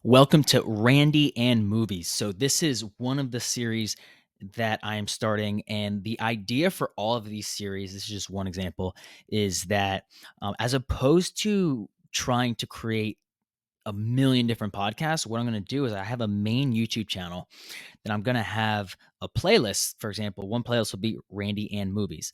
Welcome to Randy and Movies. So, this is one of the series that I am starting. And the idea for all of these series, this is just one example, is that as opposed to trying to create a million different podcasts, what I'm going to do is I have a main YouTube channel that I'm going to have a playlist. For example, one playlist will be Randy and Movies.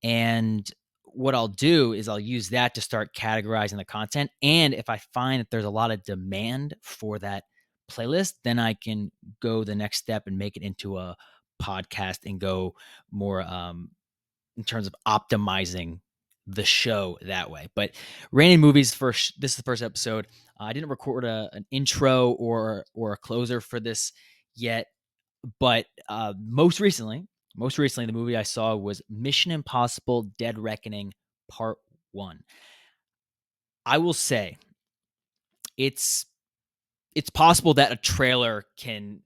And what I'll do is I'll use that to start categorizing the content. And if I find that there's a lot of demand for that playlist, then I can go the next step and make it into a podcast and go more in terms of optimizing the show that way. But Raining Movies first. This is the first episode. I didn't record an intro or a closer for this yet, but most recently, the movie I saw was Mission Impossible: Dead Reckoning Part 1. I will say it's it's possible that a trailer can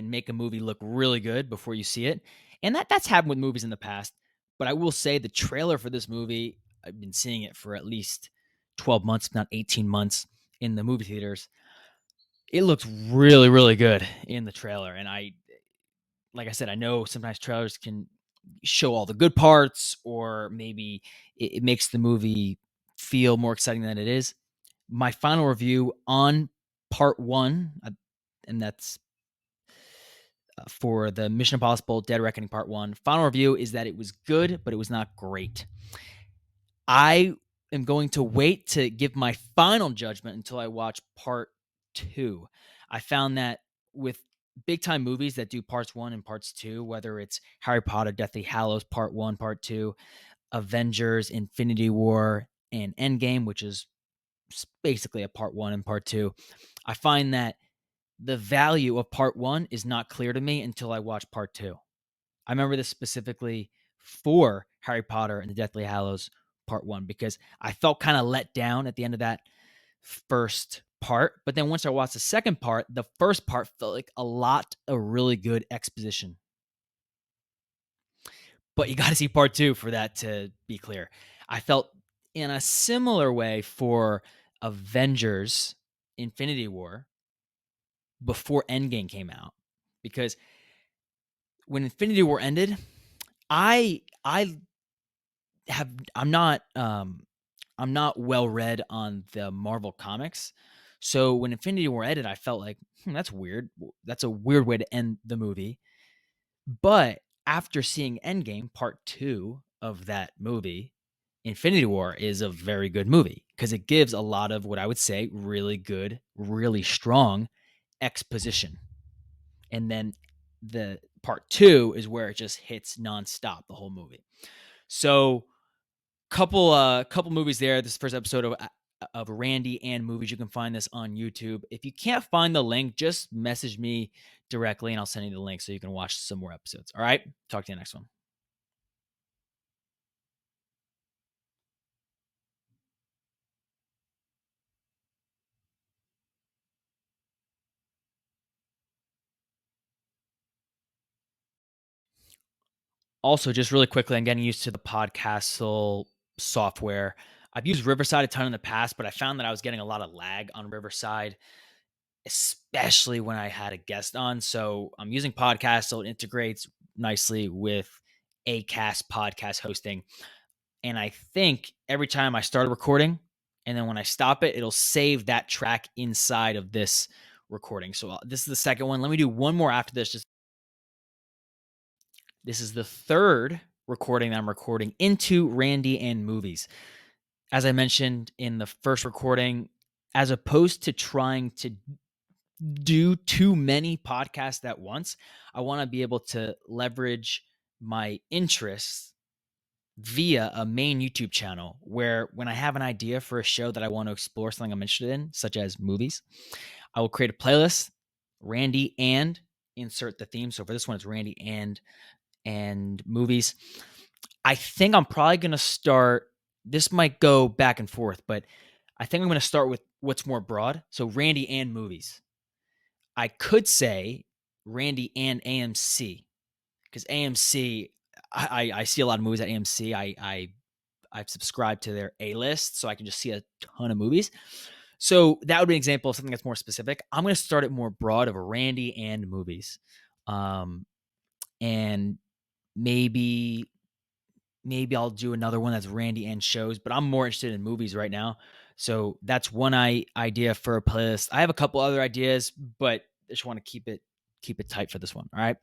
make a movie look really good before you see it. And that's happened with movies in the past. But I will say the trailer for this movie, I've been seeing it for at least 12 months, if not 18 months in the movie theaters. It looks really, really good in the trailer. And like I said, I know sometimes trailers can show all the good parts, or maybe it makes the movie feel more exciting than it is. My final review on part one, and that's for the Mission Impossible Dead Reckoning Part 1, final review is that it was good, but it was not great. I am going to wait to give my final judgment until I watch Part 2. I found that with big time movies that do parts 1 and parts 2, whether it's Harry Potter, Deathly Hallows Part 1, Part 2, Avengers, Infinity War, and Endgame, which is basically a part 1 and part 2, I find that the value of part 1 is not clear to me until I watch part 2. I remember this specifically for Harry Potter and the Deathly Hallows Part 1 because I felt kind of let down at the end of that first part. But then once I watched the second part, the first part felt like a lot of really good exposition. But you got to see part 2 for that to be clear. I felt in a similar way for Avengers Infinity War before Endgame came out, because when Infinity War ended, I have I'm not well read on the Marvel comics. So when Infinity War ended, I felt like, that's weird. That's a weird way to end the movie. But after seeing Endgame, part 2 of that movie, Infinity War is a very good movie because it gives a lot of what I would say really good, really strong exposition. And then the part 2 is where it just hits nonstop the whole movie. So couple movies there. This is the first episode of Randy and Movies. You can find this on YouTube. If you can't find the link, just message me directly and I'll send you the link so you can watch some more episodes. All right? Talk to you next one. Also, just really quickly, I'm getting used to the Podcastle software. I've used Riverside a ton in the past, but I found that I was getting a lot of lag on Riverside, especially when I had a guest on. So I'm using Podcastle. It integrates nicely with Acast podcast hosting. And I think every time I start a recording and then when I stop it, it'll save that track inside of this recording. So this is the second one. Let me do one more after this. This is the third recording that I'm recording into Randy and Movies. As I mentioned in the first recording, as opposed to trying to do too many podcasts at once, I want to be able to leverage my interests via a main YouTube channel where when I have an idea for a show that I want to explore, something I'm interested in, such as movies, I will create a playlist, Randy and insert the theme. So for this one, it's Randy and movies. I think I'm probably going to start, this might go back and forth, but I think I'm going to start with what's more broad. So Randy and movies. I could say Randy and AMC because AMC, I see a lot of movies at AMC. I've subscribed to their A list, so I can just see a ton of movies. So that would be an example of something that's more specific. I'm going to start it more broad of Randy and movies. And maybe I'll do another one that's Randy and shows, but I'm more interested in movies right now. So that's one idea for a playlist. I have a couple other ideas, but I just want to keep it tight for this one. All right.